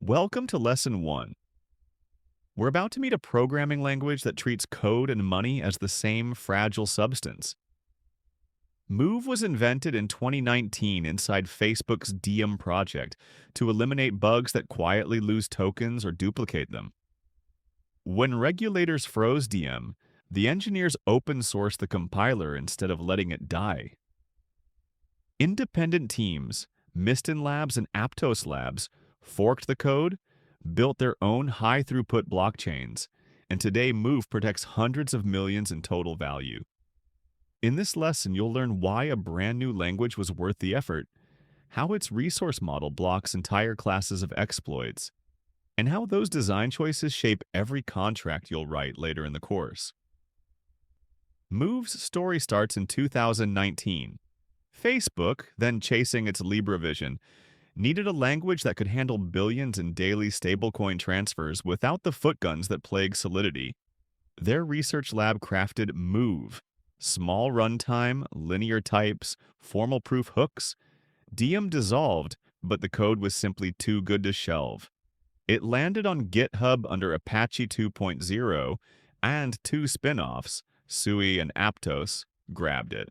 Welcome to Lesson 1. We're about to meet a programming language that treats code and money as the same fragile substance. Move was invented in 2019 inside Facebook's Diem project to eliminate bugs that quietly lose tokens or duplicate them. When regulators froze Diem, the engineers open sourced the compiler instead of letting it die. Independent teams, Mistin Labs and Aptos Labs, forked the code, built their own high-throughput blockchains, and today Move protects hundreds of millions in total value. In this lesson, you'll learn why a brand new language was worth the effort, how its resource model blocks entire classes of exploits, and how those design choices shape every contract you'll write later in the course. Move's story starts in 2019. Facebook, then chasing its Libra vision, needed a language that could handle billions in daily stablecoin transfers without the footguns that plague Solidity. Their research lab crafted Move, small runtime, linear types, formal proof hooks. Diem dissolved, but the code was simply too good to shelve. It landed on GitHub under Apache 2.0, and two spin-offs, SUI and Aptos, grabbed it.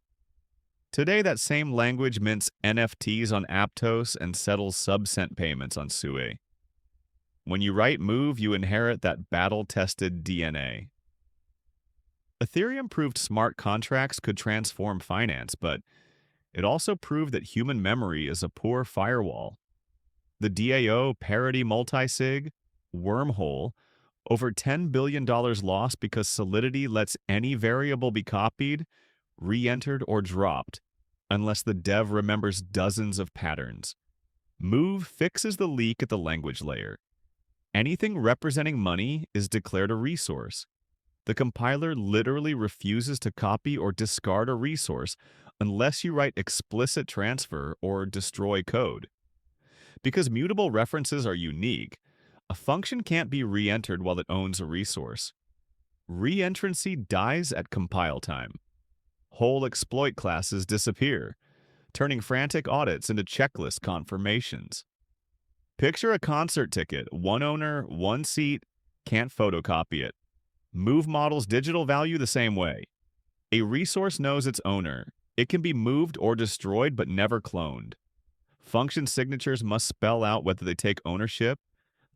Today, that same language mints NFTs on Aptos and settles sub-cent payments on SUI. When you write Move, you inherit that battle-tested DNA. Ethereum proved smart contracts could transform finance, but it also proved that human memory is a poor firewall. The DAO parity multisig, wormhole, over $10 billion lost because Solidity lets any variable be copied, re-entered, or dropped, unless the dev remembers dozens of patterns. Move fixes the leak at the language layer. Anything representing money is declared a resource. The compiler literally refuses to copy or discard a resource unless you write explicit transfer or destroy code. Because mutable references are unique, a function can't be re-entered while it owns a resource. Re-entrancy dies at compile time. Whole exploit classes disappear, turning frantic audits into checklist confirmations. Picture a concert ticket, one owner, one seat, can't photocopy it. Move models digital value the same way. A resource knows its owner. It can be moved or destroyed but never cloned. Function signatures must spell out whether they take ownership,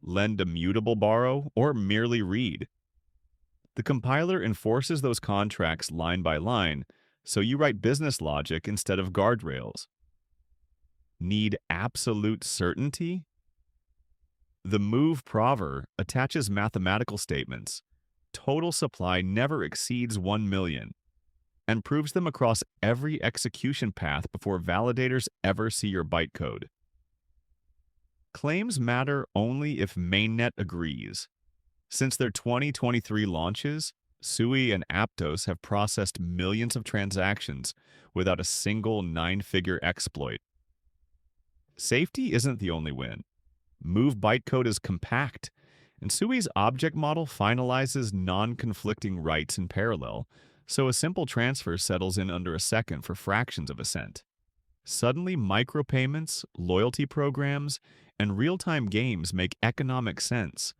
lend a mutable borrow, or merely read. The compiler enforces those contracts line by line, so you write business logic instead of guardrails. Need absolute certainty? The Move prover attaches mathematical statements. Total supply never exceeds 1 million, and proves them across every execution path before validators ever see your bytecode. Claims matter only if mainnet agrees. Since their 2023 launches, SUI and Aptos have processed millions of transactions without a single 9-figure exploit. Safety isn't the only win. Move bytecode is compact, and SUI's object model finalizes non-conflicting writes in parallel, so a simple transfer settles in under a second for fractions of a cent. Suddenly, micropayments, loyalty programs, and real-time games make economic sense.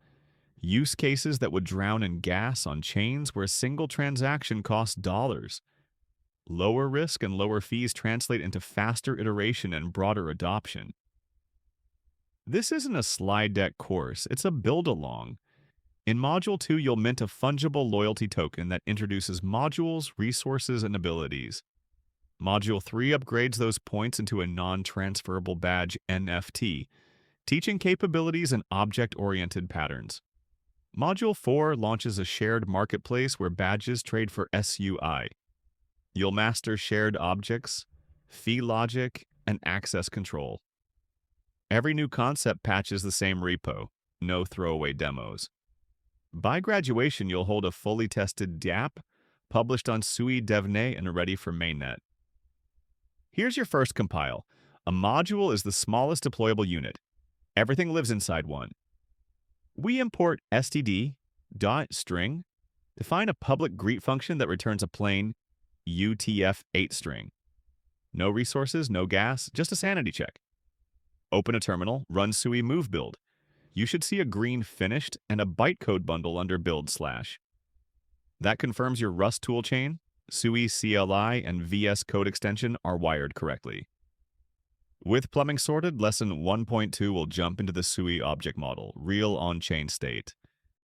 Use cases that would drown in gas on chains where a single transaction costs dollars. Lower risk and lower fees translate into faster iteration and broader adoption. This isn't a slide deck course, it's a build-along. In Module 2, you'll mint a fungible loyalty token that introduces modules, resources, and abilities. Module 3 upgrades those points into a non-transferable badge NFT, teaching capabilities and object-oriented patterns. Module 4 launches a shared marketplace where badges trade for SUI. You'll master shared objects, fee logic, and access control. Every new concept patches the same repo, no throwaway demos. By graduation, you'll hold a fully tested dApp, published on SUI DevNet and ready for mainnet. Here's your first compile. A module is the smallest deployable unit. Everything lives inside one. We import std.string, define a public greet function that returns a plain UTF-8 string. No resources, no gas, just a sanity check. Open a terminal, run SUI move build. you should see a green finished and a bytecode bundle under build slash. That confirms your Rust toolchain, SUI CLI, and VS Code extension are wired correctly. With plumbing sorted, Lesson 1.2 will jump into the SUI object model, real on-chain state.